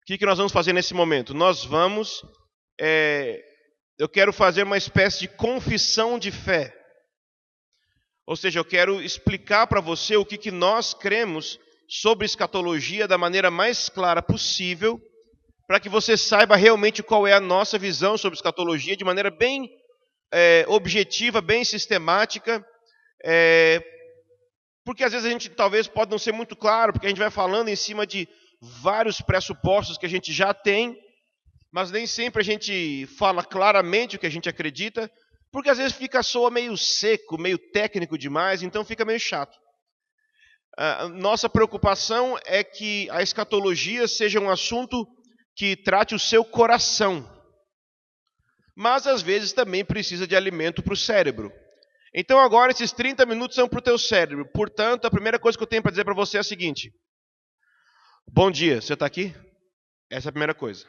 que nós vamos fazer nesse momento? Eu quero fazer uma espécie de confissão de fé. Ou seja, eu quero explicar para você o que nós cremos sobre escatologia da maneira mais clara possível, para que você saiba realmente qual é a nossa visão sobre escatologia, de maneira bem objetiva, bem sistemática, porque às vezes a gente talvez pode não ser muito claro, porque a gente vai falando em cima de vários pressupostos que a gente já tem, mas nem sempre a gente fala claramente o que a gente acredita, porque às vezes soa meio seco, meio técnico demais, então fica meio chato. Nossa preocupação é que a escatologia seja um assunto que trate o seu coração, mas às vezes também precisa de alimento para o cérebro. Então agora esses 30 minutos são para o teu cérebro. Portanto, a primeira coisa que eu tenho para dizer para você é a seguinte. Bom dia, você está aqui? Essa é a primeira coisa.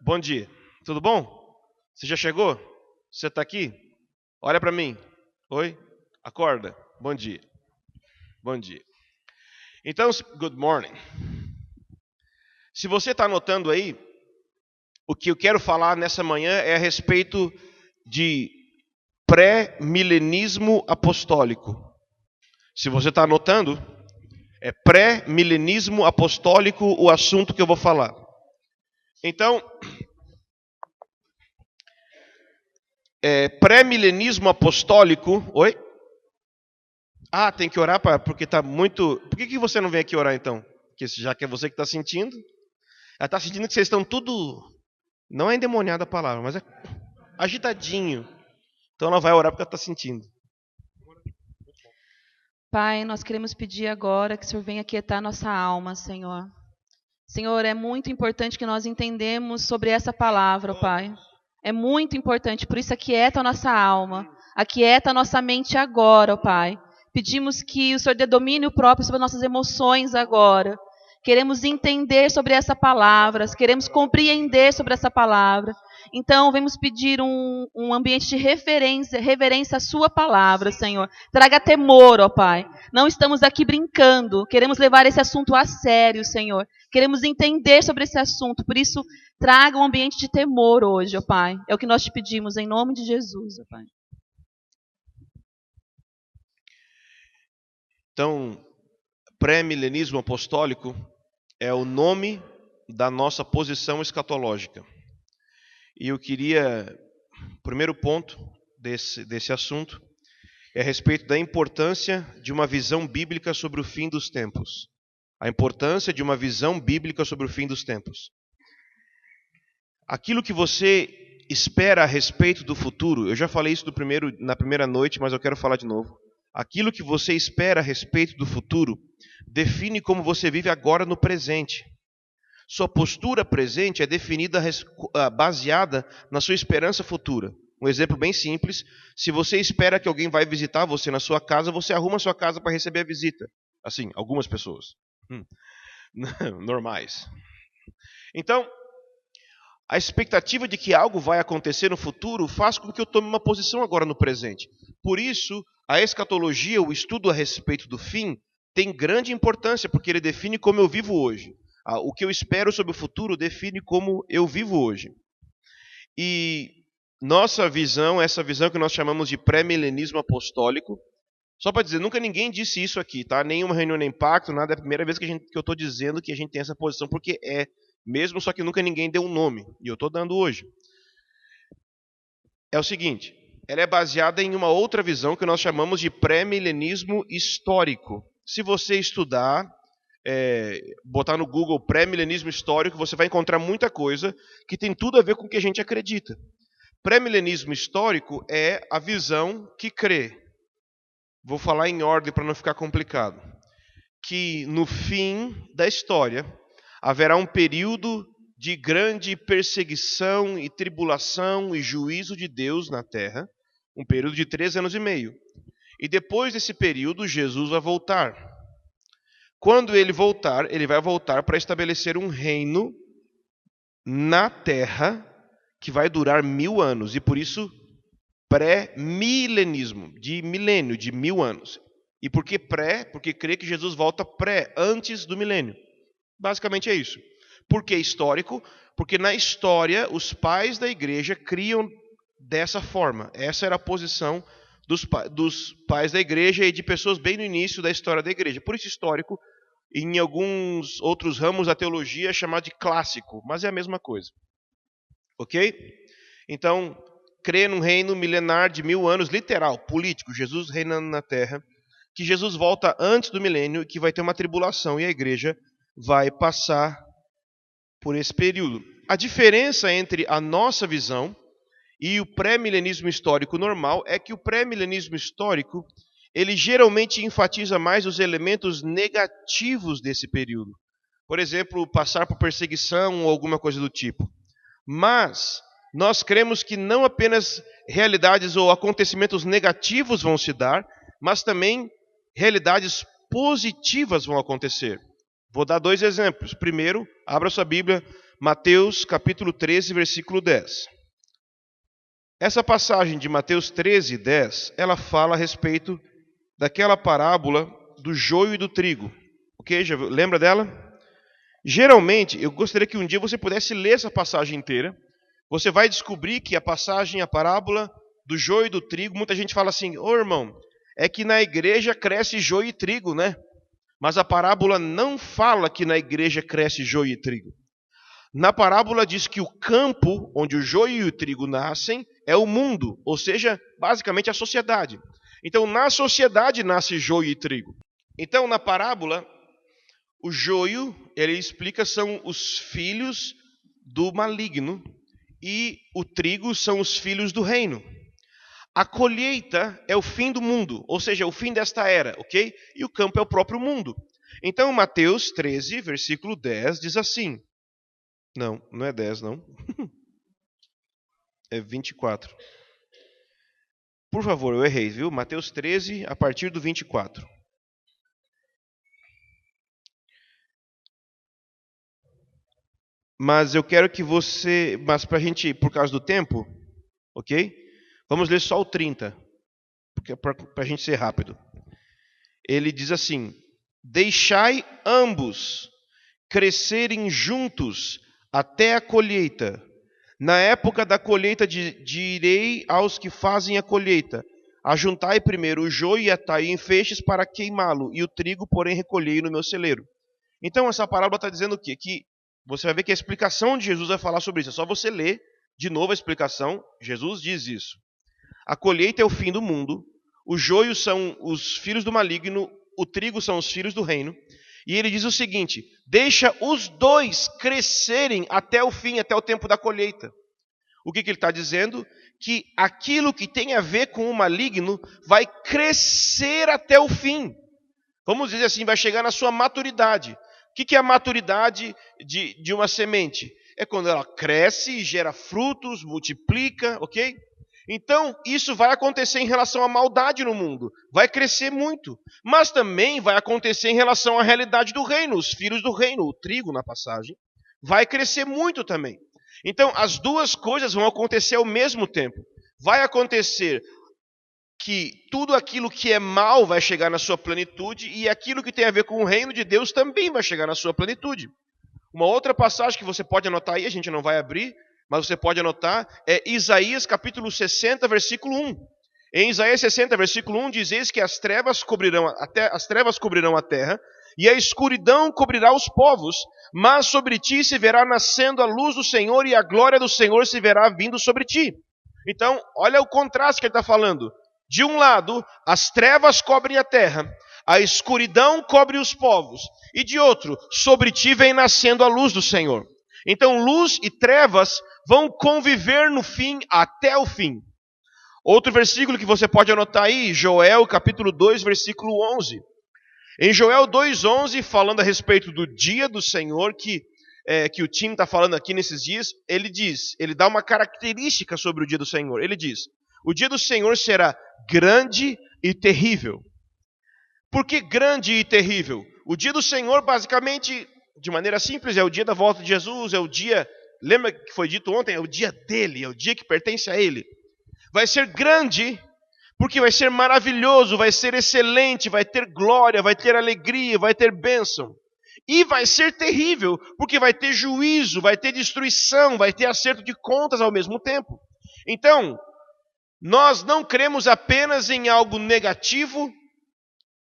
Bom dia, tudo bom? Você já chegou? Você está aqui? Olha para mim. Oi? Acorda. Bom dia. Bom dia. Então, good morning. Se você está anotando aí, o que eu quero falar nessa manhã é a respeito de pré-milenismo apostólico. Se você está anotando, é pré-milenismo apostólico o assunto que eu vou falar. Então, pré-milenismo apostólico... Oi? Tem que orar porque está muito... Por que você não vem aqui orar então? Porque já que é você que está sentindo. Ela está sentindo que vocês estão tudo... Não é endemoniada a palavra, mas é agitadinho. Então ela vai orar porque ela está sentindo. Pai, nós queremos pedir agora que o Senhor venha aquietar nossa alma, Senhor. Senhor, é muito importante que nós entendemos sobre essa palavra, Pai. É muito importante, por isso aquieta a nossa alma, aquieta a nossa mente agora, Pai. Pedimos que o Senhor dê domínio próprio sobre nossas emoções agora. Queremos entender sobre essa palavra, queremos compreender sobre essa palavra. Então, vamos pedir um ambiente de reverência à sua palavra, Senhor. Traga temor, ó Pai. Não estamos aqui brincando, queremos levar esse assunto a sério, Senhor. Queremos entender sobre esse assunto, por isso, traga um ambiente de temor hoje, ó Pai. É o que nós te pedimos, em nome de Jesus, ó Pai. Então, pré-milenismo apostólico é o nome da nossa posição escatológica. E eu queria, o primeiro ponto desse assunto é a respeito da importância de uma visão bíblica sobre o fim dos tempos. A importância de uma visão bíblica sobre o fim dos tempos. Aquilo que você espera a respeito do futuro, eu já falei isso na primeira noite, mas eu quero falar de novo. Aquilo que você espera a respeito do futuro define como você vive agora no presente. Sua postura presente é definida baseada na sua esperança futura. Um exemplo bem simples, se você espera que alguém vai visitar você na sua casa, você arruma a sua casa para receber a visita. Assim, algumas pessoas. Normais. Então, a expectativa de que algo vai acontecer no futuro faz com que eu tome uma posição agora no presente. Por isso, a escatologia, o estudo a respeito do fim, tem grande importância, porque ele define como eu vivo hoje. O que eu espero sobre o futuro define como eu vivo hoje. E nossa visão, essa visão que nós chamamos de pré-milenismo apostólico, só para dizer, nunca ninguém disse isso aqui, tá? Nenhuma reunião nem pacto, nada, é a primeira vez que eu estou dizendo que a gente tem essa posição, porque é mesmo, só que nunca ninguém deu um nome, e eu estou dando hoje. É o seguinte, ela é baseada em uma outra visão que nós chamamos de pré-milenismo histórico. Se você estudar, botar no Google pré-milenismo histórico, você vai encontrar muita coisa que tem tudo a ver com o que a gente acredita. Pré-milenismo histórico é a visão que crê, vou falar em ordem para não ficar complicado, que no fim da história haverá um período de grande perseguição e tribulação e juízo de Deus na terra, um período de 3 anos e meio. E depois desse período, Jesus vai voltar. Quando ele voltar, ele vai voltar para estabelecer um reino na terra que vai durar 1000 anos. E por isso, pré-milenismo, de milênio, de 1000 anos. E por que pré? Porque crê que Jesus volta antes do milênio. Basicamente é isso. Por que histórico? Porque na história os pais da igreja criam dessa forma. Essa era a posição dos pais da igreja e de pessoas bem no início da história da igreja. Por isso histórico, em alguns outros ramos da teologia é chamado de clássico, mas é a mesma coisa. Ok? Então, crê num reino milenar de 1000 anos, literal, político, Jesus reinando na terra, que Jesus volta antes do milênio e que vai ter uma tribulação e a igreja vai passar por esse período. A diferença entre a nossa visão e o pré-milenismo histórico normal é que o pré-milenismo histórico, ele geralmente enfatiza mais os elementos negativos desse período. Por exemplo, passar por perseguição ou alguma coisa do tipo. Mas nós cremos que não apenas realidades ou acontecimentos negativos vão se dar, mas também realidades positivas vão acontecer. Vou dar 2 exemplos. Primeiro, abra sua Bíblia, Mateus capítulo 13, versículo 10. Essa passagem de Mateus 13, 10, ela fala a respeito daquela parábola do joio e do trigo. Ok? Já lembra dela? Geralmente, eu gostaria que um dia você pudesse ler essa passagem inteira. Você vai descobrir que a passagem, a parábola do joio e do trigo, muita gente fala assim, ô irmão, é que na igreja cresce joio e trigo, né? Mas a parábola não fala que na igreja cresce joio e trigo. Na parábola diz que o campo onde o joio e o trigo nascem é o mundo, ou seja, basicamente a sociedade. Então, na sociedade nasce joio e trigo. Então, na parábola, o joio, ele explica, são os filhos do maligno e o trigo são os filhos do reino. A colheita é o fim do mundo, ou seja, o fim desta era, ok? E o campo é o próprio mundo. Então, Mateus 13, versículo 10, diz assim. Não é 10, não. É 24. Por favor, eu errei, viu? Mateus 13, a partir do 24. Mas eu quero que você... Mas para a gente, por causa do tempo, ok? Vamos ler só o 30, para a gente ser rápido. Ele diz assim, deixai ambos crescerem juntos até a colheita. Na época da colheita direi aos que fazem a colheita, ajuntai primeiro o joio e atai em feixes para queimá-lo, e o trigo, porém, recolhei no meu celeiro. Então, essa parábola está dizendo o quê? Que você vai ver que a explicação de Jesus vai falar sobre isso. É só você ler de novo a explicação. Jesus diz isso. A colheita é o fim do mundo, o joio são os filhos do maligno, o trigo são os filhos do reino. E ele diz o seguinte, deixa os dois crescerem até o fim, até o tempo da colheita. O que ele está dizendo? Que aquilo que tem a ver com o maligno vai crescer até o fim. Vamos dizer assim, vai chegar na sua maturidade. O que é a maturidade de uma semente? É quando ela cresce, gera frutos, multiplica, ok? Então, isso vai acontecer em relação à maldade no mundo. Vai crescer muito. Mas também vai acontecer em relação à realidade do reino. Os filhos do reino, o trigo na passagem, vai crescer muito também. Então, as duas coisas vão acontecer ao mesmo tempo. Vai acontecer que tudo aquilo que é mal vai chegar na sua plenitude e aquilo que tem a ver com o reino de Deus também vai chegar na sua plenitude. Uma outra passagem que você pode anotar aí, a gente não vai abrir, mas você pode anotar, é Isaías capítulo 60, versículo 1. Em Isaías 60, versículo 1, diz eis que as trevas cobrirão a terra, e a escuridão cobrirá os povos, mas sobre ti se verá nascendo a luz do Senhor, e a glória do Senhor se verá vindo sobre ti. Então, olha o contraste que ele está falando. De um lado, as trevas cobrem a terra, a escuridão cobre os povos, e de outro, sobre ti vem nascendo a luz do Senhor. Então, luz e trevas vão conviver no fim até o fim. Outro versículo que você pode anotar aí, Joel capítulo 2, versículo 11. Em Joel 2,11, falando a respeito do dia do Senhor, que o time está falando aqui nesses dias, ele dá uma característica sobre o dia do Senhor. Ele diz, o dia do Senhor será grande e terrível. Por que grande e terrível? O dia do Senhor, basicamente, de maneira simples, é o dia da volta de Jesus, é o dia, lembra que foi dito ontem, é o dia dele, é o dia que pertence a ele. Vai ser grande, porque vai ser maravilhoso, vai ser excelente, vai ter glória, vai ter alegria, vai ter bênção. E vai ser terrível, porque vai ter juízo, vai ter destruição, vai ter acerto de contas ao mesmo tempo. Então, nós não cremos apenas em algo negativo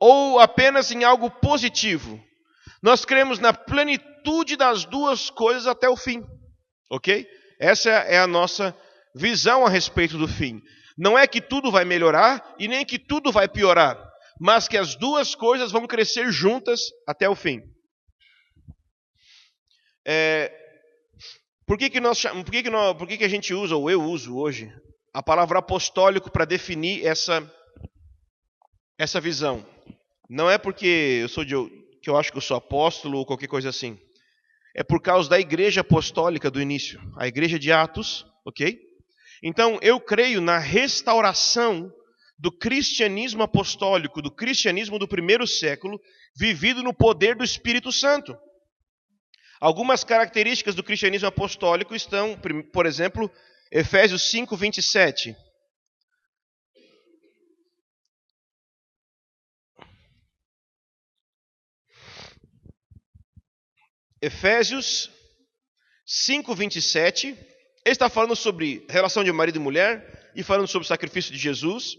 ou apenas em algo positivo. Nós cremos na plenitude das duas coisas até o fim. Ok? Essa é a nossa visão a respeito do fim. Não é que tudo vai melhorar e nem que tudo vai piorar, mas que as duas coisas vão crescer juntas até o fim. Por que a gente usa, ou eu uso hoje, a palavra apostólico para definir essa visão? Não é porque que eu acho que eu sou apóstolo ou qualquer coisa assim. É por causa da igreja apostólica do início, a igreja de Atos, ok? Então, eu creio na restauração do cristianismo apostólico, do cristianismo do primeiro século, vivido no poder do Espírito Santo. Algumas características do cristianismo apostólico estão, por exemplo, Efésios 5, 27. Efésios 5, 27. Ele está falando sobre relação de marido e mulher e falando sobre o sacrifício de Jesus.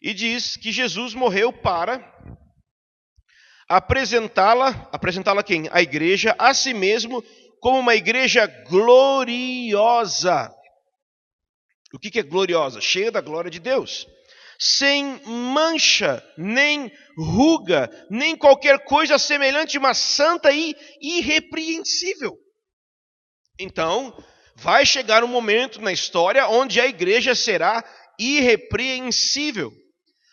E diz que Jesus morreu para apresentá-la a quem? A igreja, a si mesmo, como uma igreja gloriosa. O que é gloriosa? Cheia da glória de Deus. Sem mancha, nem ruga, nem qualquer coisa semelhante, mas santa e irrepreensível. Então, vai chegar um momento na história onde a igreja será irrepreensível.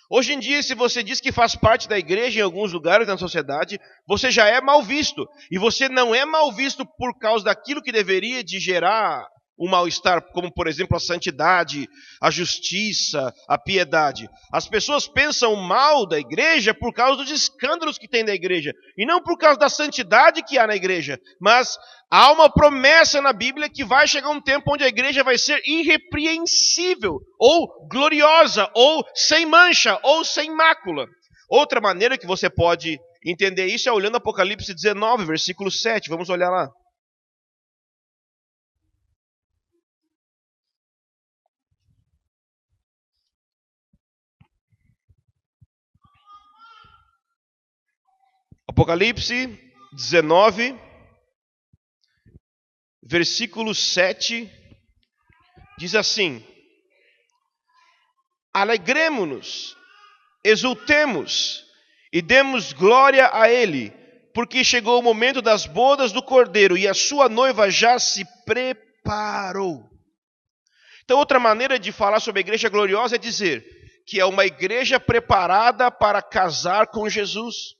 Hoje em dia, se você diz que faz parte da igreja em alguns lugares da sociedade, você já é mal visto. E você não é mal visto por causa daquilo que deveria de gerar um mal-estar, como, por exemplo, a santidade, a justiça, a piedade. As pessoas pensam mal da igreja por causa dos escândalos que tem da igreja, e não por causa da santidade que há na igreja. Mas há uma promessa na Bíblia que vai chegar um tempo onde a igreja vai ser irrepreensível, ou gloriosa, ou sem mancha, ou sem mácula. Outra maneira que você pode entender isso é olhando Apocalipse 19, versículo 7. Vamos olhar lá. Apocalipse 19, versículo 7, diz assim: alegremo-nos, exultemos e demos glória a Ele, porque chegou o momento das bodas do Cordeiro e a sua noiva já se preparou. Então, outra maneira de falar sobre a igreja gloriosa é dizer que é uma igreja preparada para casar com Jesus.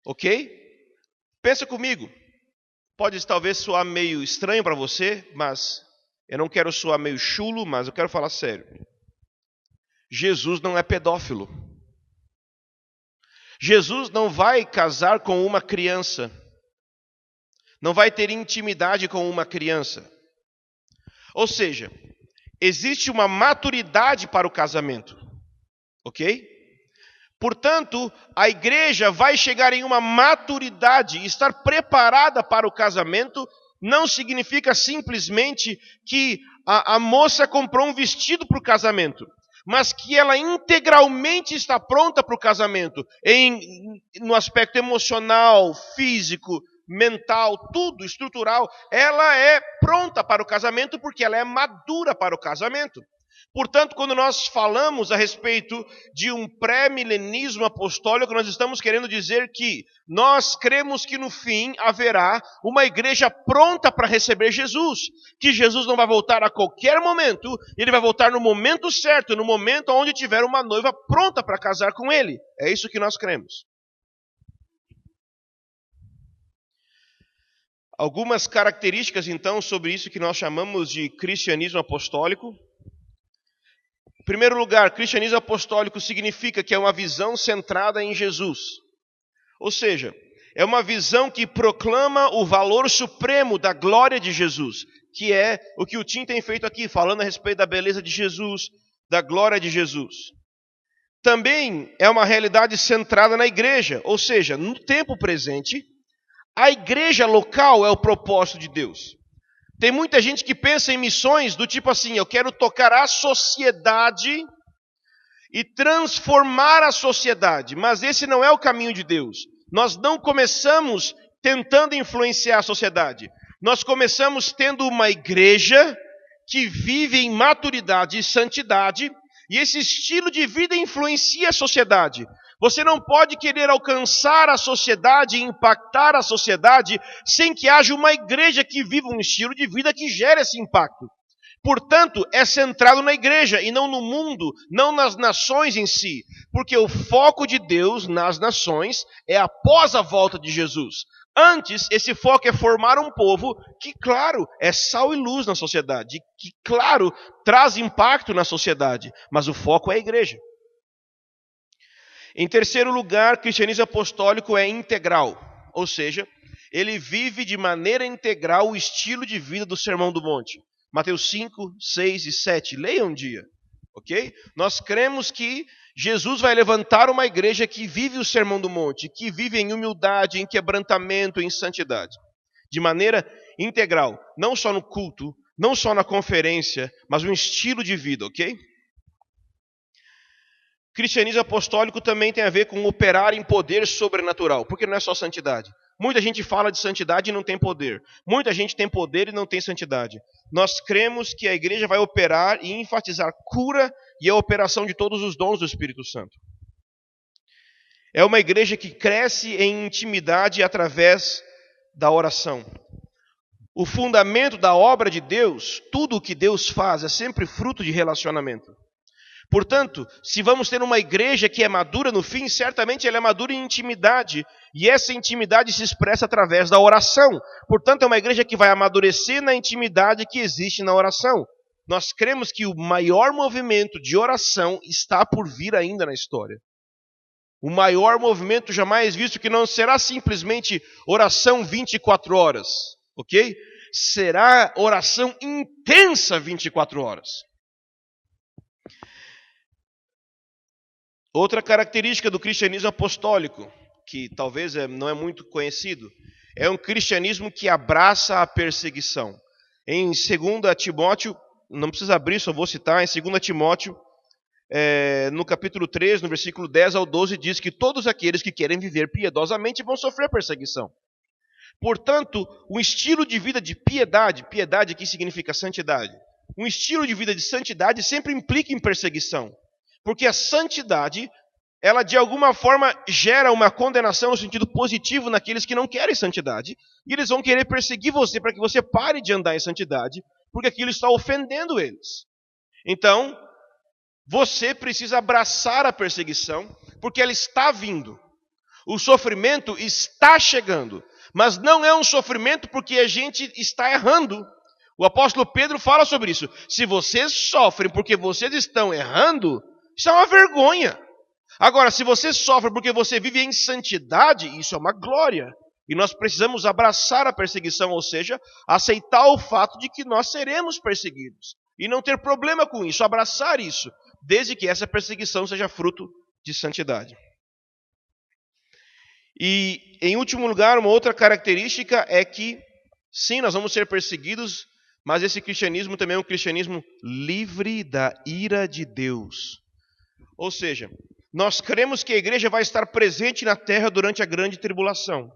Ok? Pensa comigo. Pode talvez soar meio estranho para você, mas eu não quero soar meio chulo, mas eu quero falar sério. Jesus não é pedófilo. Jesus não vai casar com uma criança. Não vai ter intimidade com uma criança. Ou seja, existe uma maturidade para o casamento. Ok? Portanto, a igreja vai chegar em uma maturidade, estar preparada para o casamento não significa simplesmente que a moça comprou um vestido para o casamento, mas que ela integralmente está pronta para o casamento, no aspecto emocional, físico, mental, tudo estrutural. Ela é pronta para o casamento porque ela é madura para o casamento. Portanto, quando nós falamos a respeito de um pré-milenismo apostólico, nós estamos querendo dizer que nós cremos que no fim haverá uma igreja pronta para receber Jesus, que Jesus não vai voltar a qualquer momento, ele vai voltar no momento certo, no momento onde tiver uma noiva pronta para casar com ele. É isso que nós cremos. Algumas características, então, sobre isso que nós chamamos de cristianismo apostólico. Em primeiro lugar, cristianismo apostólico significa que é uma visão centrada em Jesus. Ou seja, é uma visão que proclama o valor supremo da glória de Jesus, que é o que o Tim tem feito aqui, falando a respeito da beleza de Jesus, da glória de Jesus. também é uma realidade centrada na igreja, ou seja, no tempo presente, a igreja local é o propósito de Deus. Tem muita gente que pensa em missões do tipo assim, eu quero tocar a sociedade e transformar a sociedade, mas esse não é o caminho de Deus. Nós não começamos tentando influenciar a sociedade. Nós começamos tendo uma igreja que vive em maturidade e santidade, e esse estilo de vida influencia a sociedade. Você não pode querer alcançar a sociedade e impactar a sociedade sem que haja uma igreja que viva um estilo de vida que gere esse impacto. Portanto, é centrado na igreja e não no mundo, não nas nações em si. Porque o foco de Deus nas nações é após a volta de Jesus. Antes, esse foco é formar um povo que, claro, é sal e luz na sociedade, que, claro, traz impacto na sociedade, mas o foco é a igreja. Em terceiro lugar, o cristianismo apostólico é integral, ou seja, ele vive de maneira integral o estilo de vida do Sermão do Monte. Mateus 5, 6 e 7, leia um dia, ok? Nós cremos que Jesus vai levantar uma igreja que vive o Sermão do Monte, que vive em humildade, em quebrantamento, em santidade. De maneira integral, não só no culto, não só na conferência, mas um estilo de vida, ok? Cristianismo apostólico também tem a ver com operar em poder sobrenatural, porque não é só santidade. Muita gente fala de santidade e não tem poder. Muita gente tem poder e não tem santidade. Nós cremos que a igreja vai operar e enfatizar cura e a operação de todos os dons do Espírito Santo. É uma igreja que cresce em intimidade através da oração. O fundamento da obra de Deus, tudo o que Deus faz, é sempre fruto de relacionamento. Portanto, se vamos ter uma igreja que é madura no fim, certamente ela é madura em intimidade. E essa intimidade se expressa através da oração. Portanto, é uma igreja que vai amadurecer na intimidade que existe na oração. Nós cremos que o maior movimento de oração está por vir ainda na história. O maior movimento jamais visto, que não será simplesmente oração 24 horas, ok? Será oração intensa 24 horas. Outra característica do cristianismo apostólico, que talvez não é muito conhecido, é um cristianismo que abraça a perseguição. Em 2 Timóteo, não precisa abrir, só vou citar, em 2 Timóteo, no capítulo 3, no versículo 10 ao 12, diz que todos aqueles que querem viver piedosamente vão sofrer perseguição. Portanto, um estilo de vida de piedade, piedade aqui significa santidade, um estilo de vida de santidade sempre implica em perseguição. Porque a santidade, ela de alguma forma gera uma condenação no sentido positivo naqueles que não querem santidade. E eles vão querer perseguir você para que você pare de andar em santidade, porque aquilo está ofendendo eles. Então, você precisa abraçar a perseguição, porque ela está vindo. O sofrimento está chegando, mas não é um sofrimento porque a gente está errando. O apóstolo Pedro fala sobre isso. Se vocês sofrem porque vocês estão errando, isso é uma vergonha. Agora, se você sofre porque você vive em santidade, isso é uma glória. E nós precisamos abraçar a perseguição, ou seja, aceitar o fato de que nós seremos perseguidos. E não ter problema com isso, abraçar isso, desde que essa perseguição seja fruto de santidade. E, em último lugar, uma outra característica é que, sim, nós vamos ser perseguidos, mas esse cristianismo também é um cristianismo livre da ira de Deus. Ou seja, nós cremos que a igreja vai estar presente na terra durante a grande tribulação.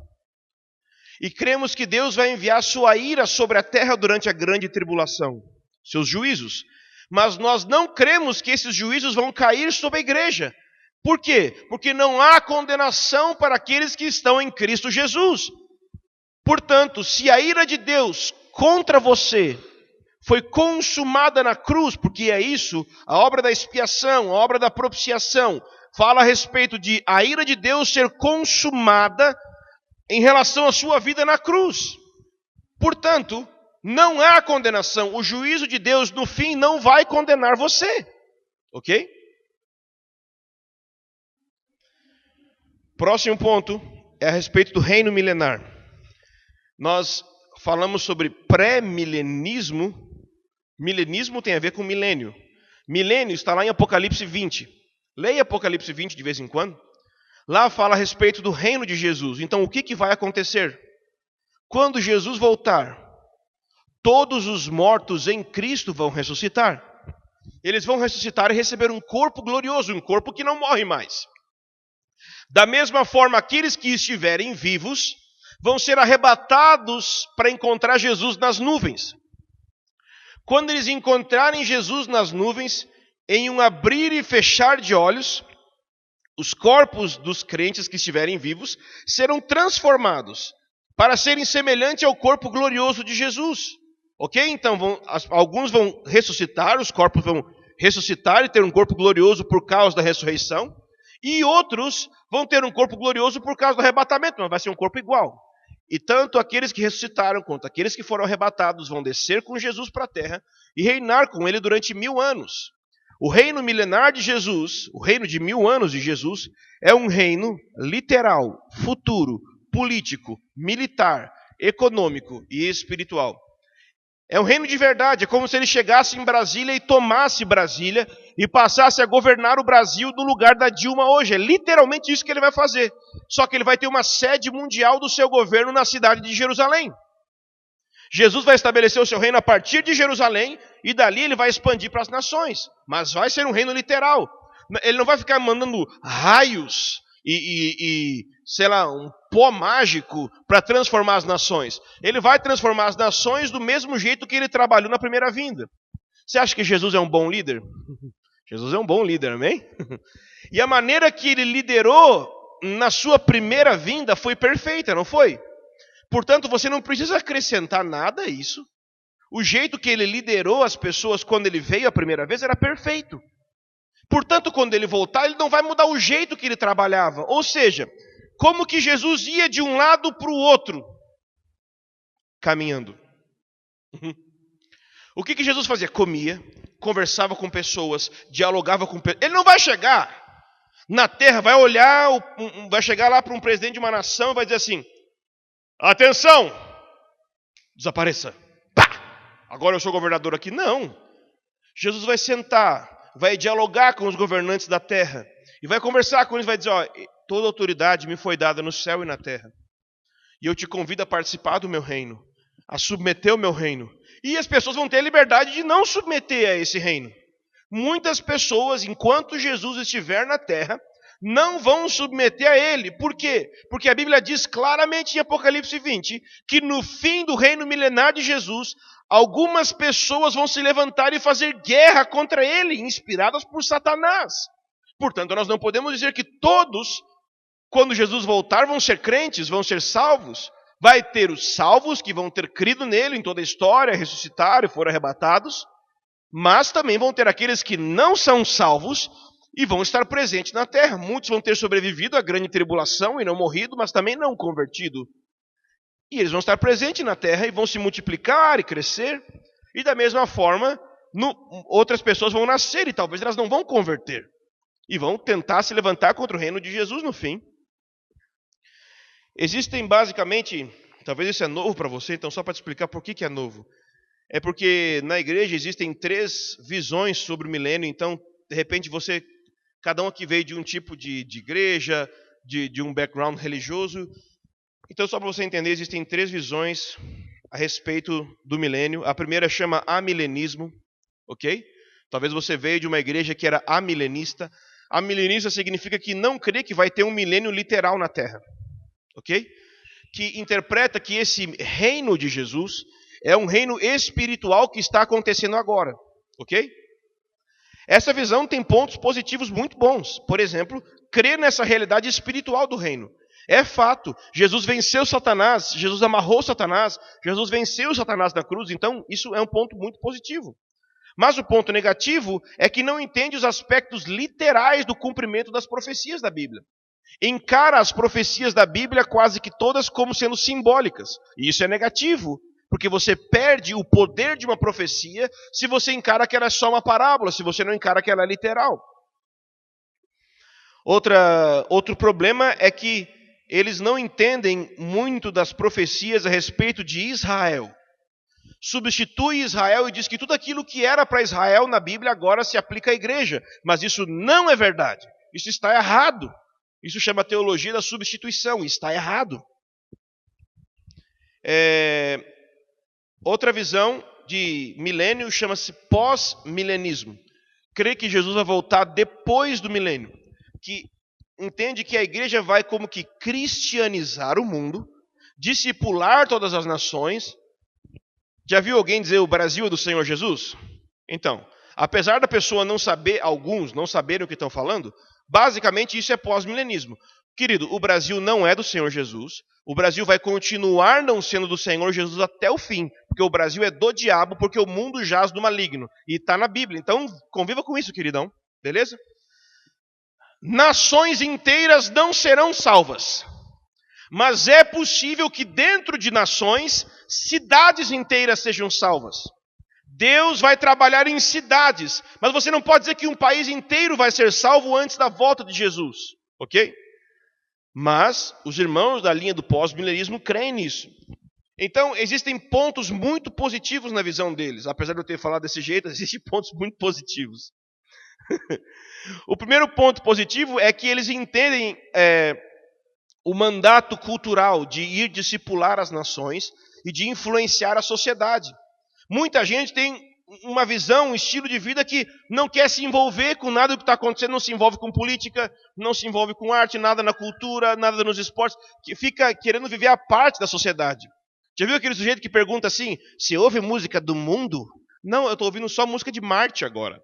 E cremos que Deus vai enviar sua ira sobre a terra durante a grande tribulação, seus juízos. Mas nós não cremos que esses juízos vão cair sobre a igreja. Por quê? Porque não há condenação para aqueles que estão em Cristo Jesus. Portanto, se a ira de Deus contra você foi consumada na cruz, porque é isso, a obra da expiação, a obra da propiciação, fala a respeito de a ira de Deus ser consumada em relação à sua vida na cruz. Portanto, não há condenação. O juízo de Deus, no fim, não vai condenar você. Ok? Próximo ponto é a respeito do reino milenar. Nós falamos sobre pré-milenismo. Milenismo tem a ver com milênio. Milênio está lá em Apocalipse 20. Leia Apocalipse 20 de vez em quando. Lá fala a respeito do reino de Jesus. Então, o que vai acontecer? Quando Jesus voltar, todos os mortos em Cristo vão ressuscitar. Eles vão ressuscitar e receber um corpo glorioso, um corpo que não morre mais. Da mesma forma, aqueles que estiverem vivos vão ser arrebatados para encontrar Jesus nas nuvens. Quando eles encontrarem Jesus nas nuvens, em um abrir e fechar de olhos, os corpos dos crentes que estiverem vivos serão transformados para serem semelhantes ao corpo glorioso de Jesus. Ok? Então, alguns vão ressuscitar, os corpos vão ressuscitar e ter um corpo glorioso por causa da ressurreição. E outros vão ter um corpo glorioso por causa do arrebatamento, mas vai ser um corpo igual. E tanto aqueles que ressuscitaram quanto aqueles que foram arrebatados vão descer com Jesus para a terra e reinar com ele durante 1000 anos. O reino milenar de Jesus, o reino de 1000 anos de Jesus, é um reino literal, futuro, político, militar, econômico e espiritual. É um reino de verdade, é como se ele chegasse em Brasília e tomasse Brasília e passasse a governar o Brasil no lugar da Dilma hoje. É literalmente isso que ele vai fazer. Só que ele vai ter uma sede mundial do seu governo na cidade de Jerusalém. Jesus vai estabelecer o seu reino a partir de Jerusalém e dali ele vai expandir para as nações. Mas vai ser um reino literal. Ele não vai ficar mandando raios sei lá, um pó mágico para transformar as nações. Ele vai transformar as nações do mesmo jeito que ele trabalhou na primeira vinda. Você acha que Jesus é um bom líder? Jesus é um bom líder, amém? E a maneira que ele liderou na sua primeira vinda foi perfeita, não foi? Portanto, você não precisa acrescentar nada a isso. O jeito que ele liderou as pessoas quando ele veio a primeira vez era perfeito. Portanto, quando ele voltar, ele não vai mudar o jeito que ele trabalhava. Ou seja, como que Jesus ia de um lado para o outro? Caminhando. O que Jesus fazia? Comia, conversava com pessoas, dialogava com pessoas. Ele não vai chegar na terra, vai olhar, vai chegar lá para um presidente de uma nação e vai dizer assim: atenção, desapareça. Pá! Agora eu sou governador aqui. Não. Jesus vai sentar, vai dialogar com os governantes da terra e vai conversar com eles, vai dizer: ó, toda autoridade me foi dada no céu e na terra. E eu te convido a participar do meu reino, a submeter o meu reino. E as pessoas vão ter a liberdade de não submeter a esse reino. Muitas pessoas, enquanto Jesus estiver na terra, não vão submeter a ele. Por quê? Porque a Bíblia diz claramente em Apocalipse 20 que no fim do reino milenar de Jesus, algumas pessoas vão se levantar e fazer guerra contra ele, inspiradas por Satanás. Portanto, nós não podemos dizer que todos, quando Jesus voltar, vão ser crentes, vão ser salvos. Vai ter os salvos que vão ter crido nele em toda a história, ressuscitaram e foram arrebatados. Mas também vão ter aqueles que não são salvos e vão estar presentes na terra. Muitos vão ter sobrevivido à grande tribulação e não morrido, mas também não convertido. E eles vão estar presentes na terra e vão se multiplicar e crescer. E da mesma forma, outras pessoas vão nascer e talvez elas não vão converter. E vão tentar se levantar contra o reino de Jesus no fim. Existem basicamente, talvez isso é novo para você, então só para te explicar por que é novo. É porque na igreja existem 3 visões sobre o milênio, então de repente você, cada um aqui veio de um tipo de igreja, de um background religioso. Então só para você entender, existem 3 visões a respeito do milênio. A primeira chama amilenismo, ok? Talvez você veio de uma igreja que era amilenista. Amilenista significa que não crê que vai ter um milênio literal na Terra, ok? Que interpreta que esse reino de Jesus é um reino espiritual que está acontecendo agora, ok? Essa visão tem pontos positivos muito bons. Por exemplo, crer nessa realidade espiritual do reino. É fato, Jesus venceu Satanás, Jesus amarrou Satanás, Jesus venceu Satanás na cruz, então isso é um ponto muito positivo. Mas o ponto negativo é que não entende os aspectos literais do cumprimento das profecias da Bíblia. Encara as profecias da Bíblia quase que todas como sendo simbólicas. E isso é negativo, porque você perde o poder de uma profecia se você encara que ela é só uma parábola, se você não encara que ela é literal. Outro problema é que eles não entendem muito das profecias a respeito de Israel. substitui Israel e diz que tudo aquilo que era para Israel na Bíblia agora se aplica à igreja. Mas isso não é verdade. Isso está errado. Isso chama teologia da substituição. Está errado. Outra visão de milênio chama-se pós-milenismo. Crê que Jesus vai voltar depois do milênio. Que entende que a igreja vai como que cristianizar o mundo, discipular todas as nações. Já viu alguém dizer o Brasil é do Senhor Jesus? Então, apesar da pessoa não saber, alguns não saberem o que estão falando, basicamente isso é pós-milenismo. Querido, o Brasil não é do Senhor Jesus. O Brasil vai continuar não sendo do Senhor Jesus até o fim. Porque o Brasil é do diabo, porque o mundo jaz do maligno. E está na Bíblia. Então, conviva com isso, queridão. Beleza? Nações inteiras não serão salvas. Mas é possível que dentro de nações, cidades inteiras sejam salvas. Deus vai trabalhar em cidades. Mas você não pode dizer que um país inteiro vai ser salvo antes da volta de Jesus. Ok? Mas os irmãos da linha do pós-milenismo creem nisso. Então, existem pontos muito positivos na visão deles. Apesar de eu ter falado desse jeito, existem pontos muito positivos. O primeiro ponto positivo é que eles entendem o mandato cultural de ir discipular as nações e de influenciar a sociedade. Muita gente tem uma visão, um estilo de vida que não quer se envolver com nada do que está acontecendo, não se envolve com política, não se envolve com arte, nada na cultura, nada nos esportes, que fica querendo viver a parte da sociedade. Já viu aquele sujeito que pergunta assim, você ouve música do mundo? Não, eu estou ouvindo só música de Marte agora.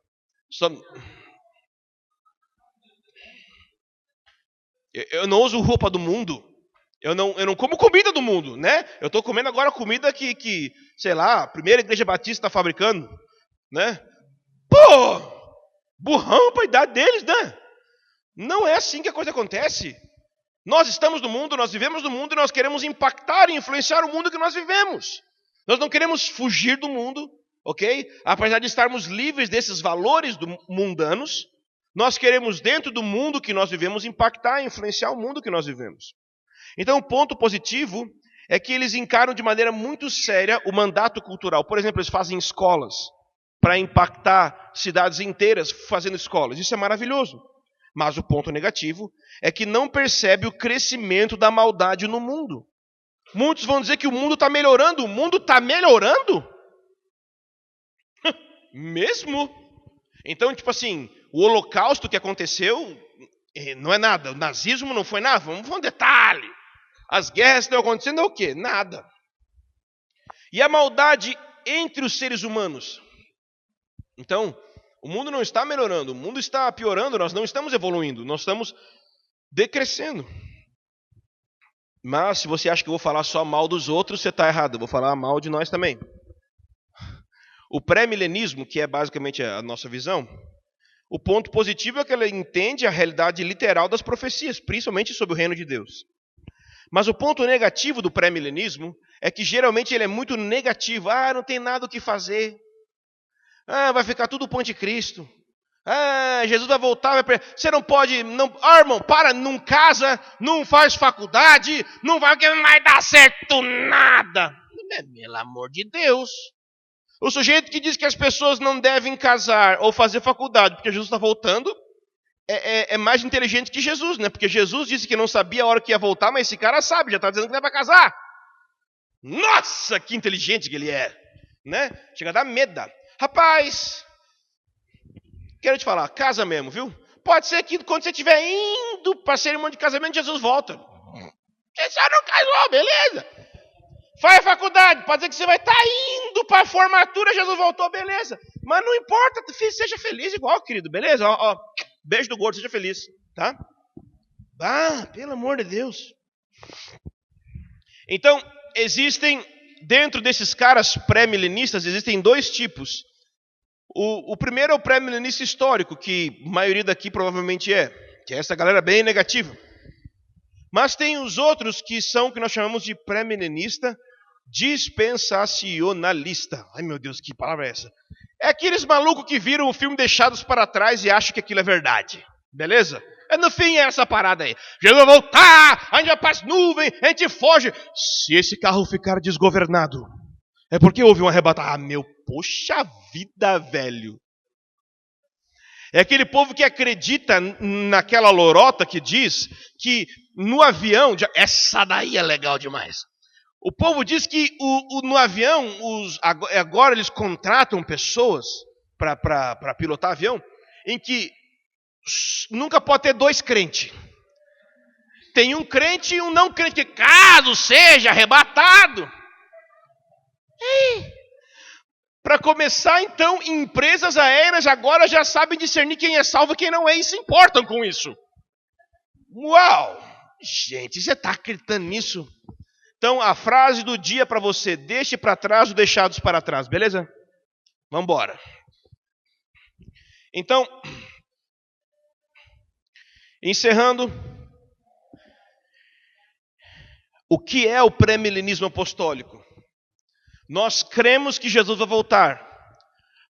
Eu não uso roupa do mundo. Eu não como comida do mundo, né? Eu estou comendo agora comida que, sei lá, a primeira igreja batista está fabricando, né? Pô, burrão para a idade deles, né? Não é assim que a coisa acontece. Nós estamos no mundo, nós vivemos no mundo e nós queremos impactar e influenciar o mundo que nós vivemos. Nós não queremos fugir do mundo, ok? Apesar de estarmos livres desses valores mundanos, nós queremos dentro do mundo que nós vivemos impactar e influenciar o mundo que nós vivemos. Então, o ponto positivo é que eles encaram de maneira muito séria o mandato cultural. Por exemplo, eles fazem escolas para impactar cidades inteiras fazendo escolas. Isso é maravilhoso. Mas o ponto negativo é que não percebe o crescimento da maldade no mundo. Muitos vão dizer que o mundo está melhorando. O mundo está melhorando? Mesmo? Então, tipo assim, o holocausto que aconteceu não é nada. O nazismo não foi nada. Vamos um detalhe. As guerras que estão acontecendo é o quê? Nada. E a maldade entre os seres humanos? Então, o mundo não está melhorando, o mundo está piorando, nós não estamos evoluindo, nós estamos decrescendo. Mas se você acha que eu vou falar só mal dos outros, você está errado, eu vou falar mal de nós também. O pré-milenismo, que é basicamente a nossa visão, o ponto positivo é que ela entende a realidade literal das profecias, principalmente sobre o reino de Deus. Mas o ponto negativo do pré-milenismo é que geralmente ele é muito negativo. Não tem nada o que fazer. Vai ficar tudo pro anticristo. Jesus vai voltar. Você não pode... irmão, não casa, não faz faculdade, não vai dar certo nada. Pelo amor de Deus. O sujeito que diz que as pessoas não devem casar ou fazer faculdade porque Jesus está voltando, é mais inteligente que Jesus, né? Porque Jesus disse que não sabia a hora que ia voltar, mas esse cara sabe, já está dizendo que não é para casar. Nossa, que inteligente que ele é, né? Chega a dar medo. Rapaz, quero te falar, casa mesmo, viu? Pode ser que quando você estiver indo para a cerimônia de casamento, Jesus volta. Você só não casou, beleza? Faz a faculdade, pode ser que você vai estar indo para a formatura, Jesus voltou, beleza. Mas não importa, seja feliz igual, querido, beleza? Beijo do gordo, seja feliz, tá? Pelo amor de Deus. Então, existem, dentro desses caras pré-milenistas, existem dois tipos. O primeiro é o pré-milenista histórico, que a maioria daqui provavelmente que é essa galera bem negativa. Mas tem os outros que são o que nós chamamos de pré-milenista dispensacionalista. Ai meu Deus, que palavra é essa? É aqueles malucos que viram o filme Deixados para Trás e acham que aquilo é verdade. Beleza? No fim é essa parada aí. Jesus vai voltar, a gente vai para as nuvens, a gente foge. Se esse carro ficar desgovernado, É porque houve um arrebatamento. Poxa vida, velho. É aquele povo que acredita naquela lorota que diz que no avião... Essa daí é legal demais. O povo diz que no avião, agora eles contratam pessoas para pilotar avião, em que nunca pode ter dois crentes. Tem um crente e um não crente, que caso seja arrebatado. Para começar, então, empresas aéreas agora já sabem discernir quem é salvo e quem não é e se importam com isso. Uau! Gente, você está acreditando nisso? Então, a frase do dia para você: deixe para trás os deixados para trás, beleza? Vamos embora. Então, encerrando, o que é o pré-milenismo apostólico? Nós cremos que Jesus vai voltar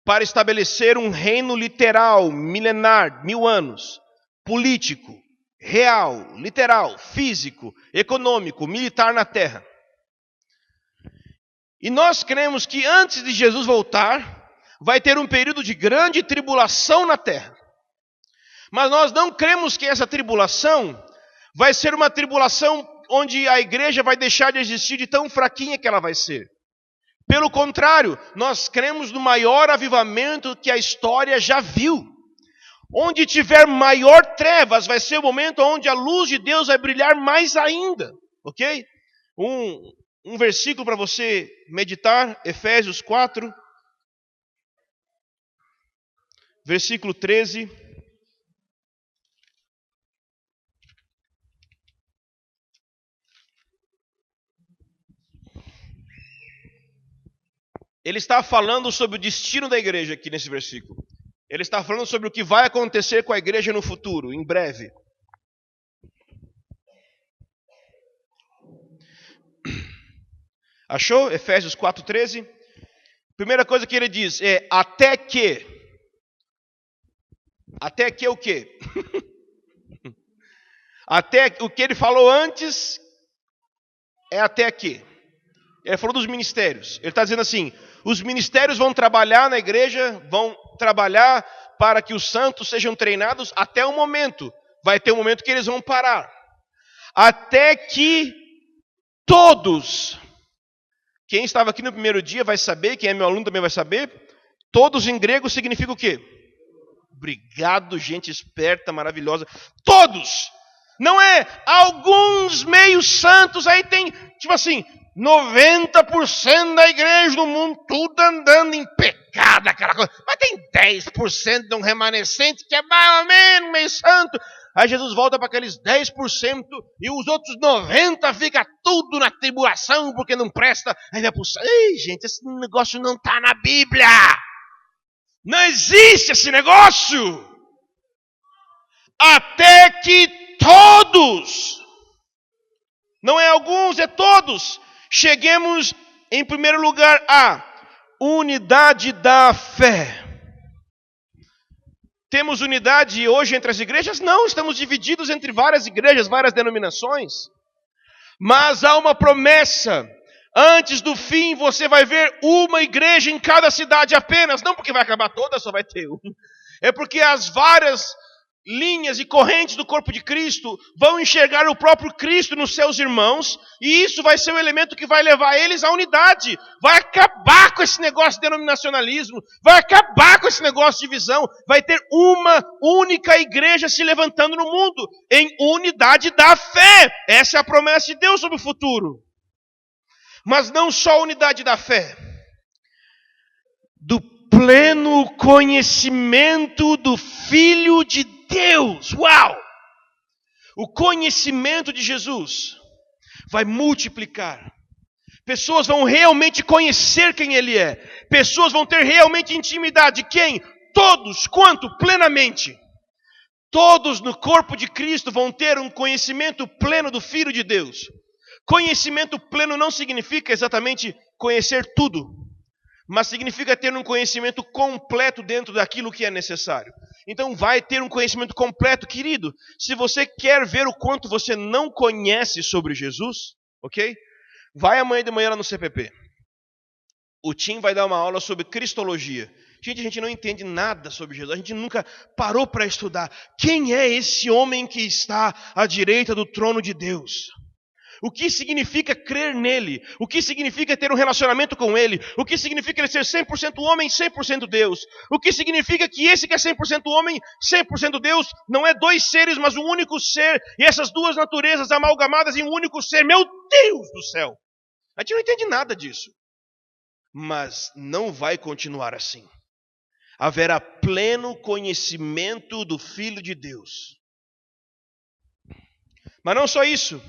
para estabelecer um reino literal, milenar, 1000 anos, político, real, literal, físico, econômico, militar na terra. E nós cremos que antes de Jesus voltar, vai ter um período de grande tribulação na terra. Mas nós não cremos que essa tribulação vai ser uma tribulação onde a igreja vai deixar de existir de tão fraquinha que ela vai ser. Pelo contrário, nós cremos no maior avivamento que a história já viu. Onde tiver maior trevas, vai ser o momento onde a luz de Deus vai brilhar mais ainda. Ok? Um versículo para você meditar, Efésios 4, versículo 13. Ele está falando sobre o destino da igreja aqui nesse versículo. Ele está falando sobre o que vai acontecer com a igreja no futuro, em breve. Achou? Efésios 4:13. Primeira coisa que ele diz é até que. Até que o quê? Até o que ele falou antes é até que. Ele falou dos ministérios. Ele está dizendo assim: os ministérios vão trabalhar na igreja, vão trabalhar para que os santos sejam treinados até um momento. Vai ter um momento que eles vão parar. Até que todos, quem estava aqui no primeiro dia vai saber, quem é meu aluno também vai saber, todos em grego significa o quê? Obrigado, gente esperta, maravilhosa. Todos! Não é alguns meios santos, aí tem, tipo assim, 90% da igreja do mundo, tudo andando em pecado, aquela coisa. Mas tem 10% de um remanescente que é mais ou menos meio santo. Aí Jesus volta para aqueles 10% e os outros 90% fica tudo na tribulação porque não presta. Aí vai para o céu. Ei, gente, esse negócio não está na Bíblia. Não existe esse negócio. Até que todos, não é alguns, é todos, cheguemos em primeiro lugar à unidade da fé. Temos unidade hoje entre as igrejas? Não, estamos divididos entre várias igrejas, várias denominações. Mas há uma promessa. Antes do fim você vai ver uma igreja em cada cidade apenas. Não porque vai acabar toda, só vai ter uma. É porque as várias linhas e correntes do corpo de Cristo vão enxergar o próprio Cristo nos seus irmãos, e isso vai ser o elemento que vai levar eles à unidade. Vai acabar com esse negócio de denominacionalismo, vai acabar com esse negócio de divisão, vai ter uma única igreja se levantando no mundo, em unidade da fé. Essa é a promessa de Deus sobre o futuro. Mas não só a unidade da fé, do pleno conhecimento do Filho de Deus. Uau! O conhecimento de Jesus vai multiplicar. Pessoas vão realmente conhecer quem Ele é. Pessoas vão ter realmente intimidade. Quem? Todos. Quanto? Plenamente. Todos no corpo de Cristo vão ter um conhecimento pleno do Filho de Deus. Conhecimento pleno não significa exatamente conhecer tudo, mas significa ter um conhecimento completo dentro daquilo que é necessário. Então vai ter um conhecimento completo, querido. Se você quer ver o quanto você não conhece sobre Jesus, ok? Vai amanhã de manhã lá no CPP. o Tim vai dar uma aula sobre cristologia. Gente, a gente não entende nada sobre Jesus. A gente nunca parou para estudar. Quem é esse homem que está à direita do trono de Deus? O que significa crer nele? O que significa ter um relacionamento com ele? O que significa ele ser 100% homem, 100% Deus? O que significa que esse que é 100% homem, 100% Deus, não é dois seres, mas um único ser, e essas duas naturezas amalgamadas em um único ser? Meu Deus do céu! A gente não entende nada disso. Mas não vai continuar assim. Haverá pleno conhecimento do Filho de Deus. Mas não só isso.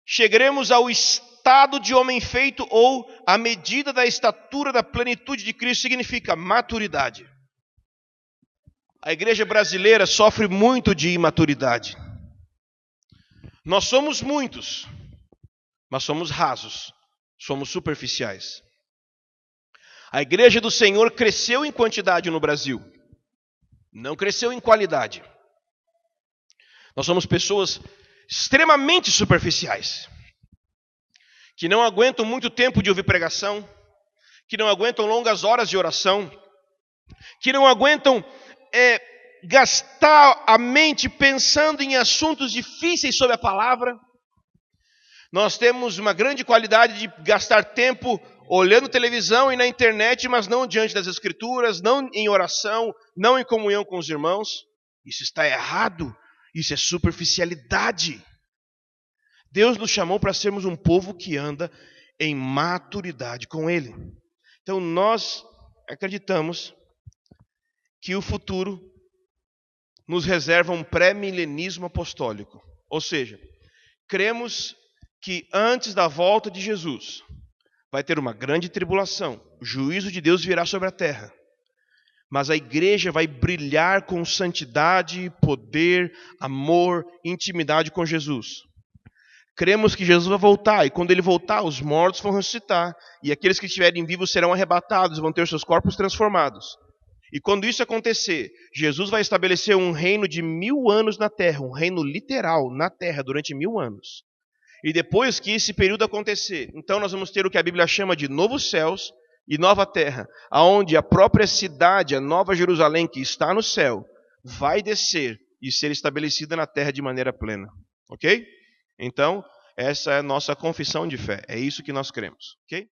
Chegaremos ao estado de homem feito, ou à medida da estatura da plenitude de Cristo, significa maturidade. A igreja brasileira sofre muito de imaturidade. Nós somos muitos, mas somos rasos, somos superficiais. A igreja do Senhor cresceu em quantidade no Brasil, não cresceu em qualidade. Nós somos pessoas extremamente superficiais, que não aguentam muito tempo de ouvir pregação, que não aguentam longas horas de oração, que não aguentam gastar a mente pensando em assuntos difíceis sobre a palavra. Nós temos uma grande qualidade de gastar tempo olhando televisão e na internet, mas não diante das Escrituras, não em oração, não em comunhão com os irmãos. Isso está errado. Isso é superficialidade. Deus nos chamou para sermos um povo que anda em maturidade com Ele. Então nós acreditamos que o futuro nos reserva um pré-milenismo apostólico. Ou seja, cremos que antes da volta de Jesus vai ter uma grande tribulação. O juízo de Deus virá sobre a terra. Mas a igreja vai brilhar com santidade, poder, amor, intimidade com Jesus. Cremos que Jesus vai voltar, e quando ele voltar, os mortos vão ressuscitar, e aqueles que estiverem vivos serão arrebatados, vão ter seus corpos transformados. E quando isso acontecer, Jesus vai estabelecer um reino de 1000 anos na terra, um reino literal na terra durante 1000 anos. E depois que esse período acontecer, então nós vamos ter o que a Bíblia chama de novos céus e nova terra, aonde a própria cidade, a Nova Jerusalém, que está no céu, vai descer e ser estabelecida na terra de maneira plena. Ok? Então, essa é a nossa confissão de fé. É isso que nós cremos. Ok?